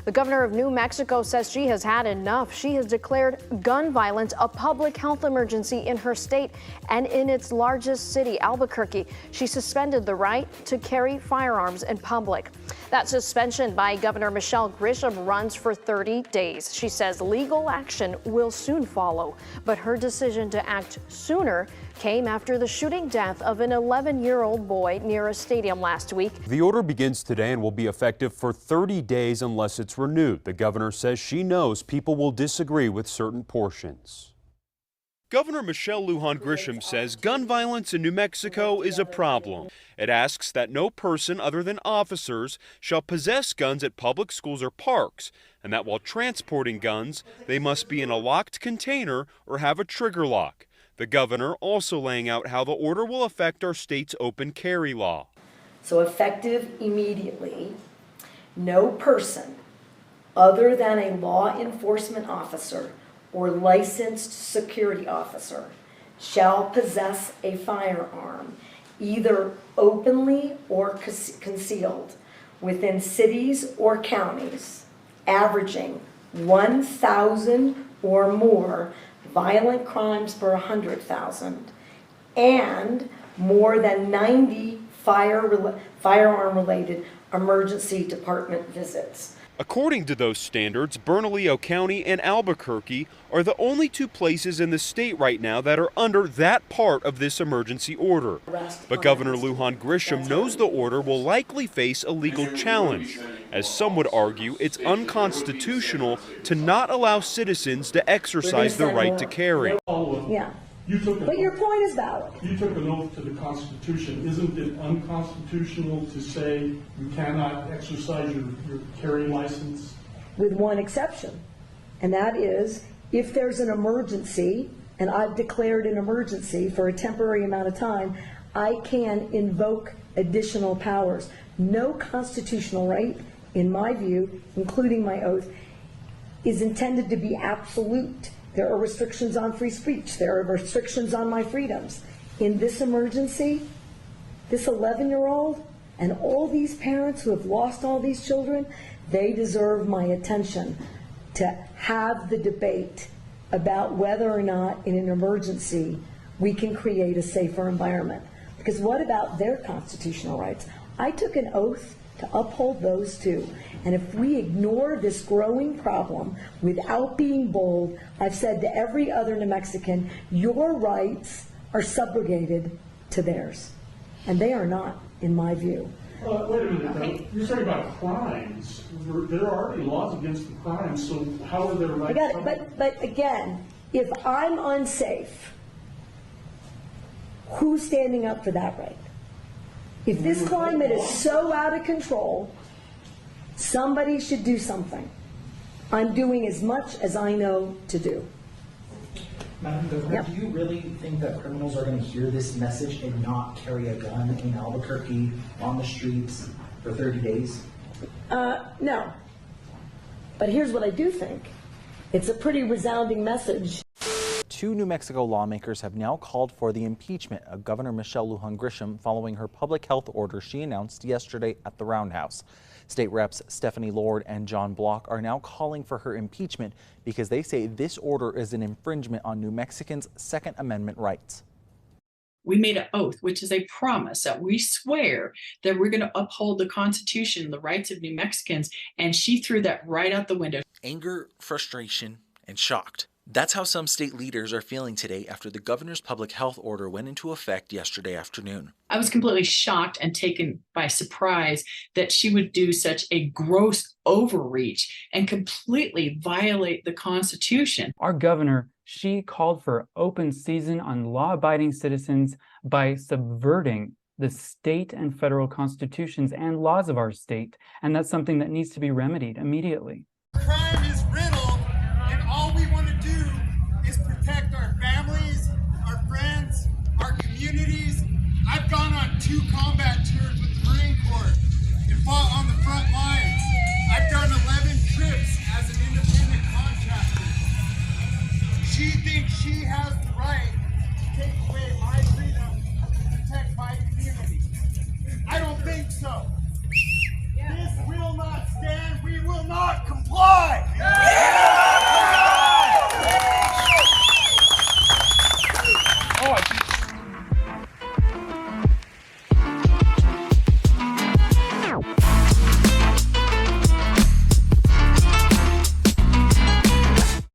The governor of New Mexico says she has had enough. She has declared gun violence a public health emergency in her state and in its largest city, Albuquerque. She suspended the right to carry firearms in public. That suspension by Governor Michelle Grisham runs for 30 days. She says legal action will soon follow, but her decision to act sooner came after the shooting death of an 11-year-old boy near a stadium last week. The order begins today and will be effective for 30 days unless it's renewed. The governor says she knows people will disagree with certain portions. Governor Michelle Grisham says gun violence in New Mexico is a problem. It asks that no person other than officers shall possess guns at public schools or parks, and that while transporting guns, they must be in a locked container or have a trigger lock. The governor also laying out how the order will affect our state's open carry law. So effective immediately, no person other than a law enforcement officer or licensed security officer shall possess a firearm, either openly or concealed, within cities or counties, averaging 1,000 or more violent crimes per 100,000, and more than 90 firearm-related emergency department visits. According to those standards, Bernalillo County and Albuquerque are the only two places in the state right now that are under that part of this emergency order. But Governor Grisham knows the order will likely face a legal challenge, as some would argue it's unconstitutional to not allow citizens to exercise their right to carry. Yeah. But your point is valid. You took an oath to the Constitution. Isn't it unconstitutional to say you cannot exercise your carry license? With one exception, and that is if there's an emergency, and I've declared an emergency for a temporary amount of time, I can invoke additional powers. No constitutional right, in my view, including my oath, is intended to be absolute. There are restrictions on free speech. There are restrictions on my freedoms. In this emergency, this 11-year-old and all these parents who have lost all these children, they deserve my attention to have the debate about whether or not in an emergency we can create a safer environment. Because what about their constitutional rights? I took an oath to uphold those too. And if we ignore this growing problem without being bold, I've said to every other New Mexican, your rights are subrogated to theirs. And they are not, in my view. Wait a minute, okay. You're talking about crimes. There are already laws against the crimes, so how are their rights? I got it, but again, if I'm unsafe, who's standing up for that right? If this climate is so out of control, somebody should do something. I'm doing as much as I know to do. Madam Governor, do you really think that criminals are going to hear this message and not carry a gun in Albuquerque on the streets for 30 days? No. But here's what I do think. It's a pretty resounding message. Two New Mexico lawmakers have now called for the impeachment of Governor Michelle Grisham following her public health order she announced yesterday at the Roundhouse. State Reps Stephanie Lord and John Block are now calling for her impeachment because they say this order is an infringement on New Mexicans' Second Amendment rights. We made an oath, which is a promise that we swear that we're going to uphold the Constitution, the rights of New Mexicans, and she threw that right out the window. Anger, frustration, and shocked. That's how some state leaders are feeling today after the governor's public health order went into effect yesterday afternoon. I was completely shocked and taken by surprise that she would do such a gross overreach and completely violate the Constitution. Our governor, she called for open season on law-abiding citizens by subverting the state and federal constitutions and laws of our state, and that's something that needs to be remedied immediately. Crime is riddled, and all we want to do is protect our families, our friends, our communities. I've gone on 2 combat tours with the Marine Corps and fought on the front line.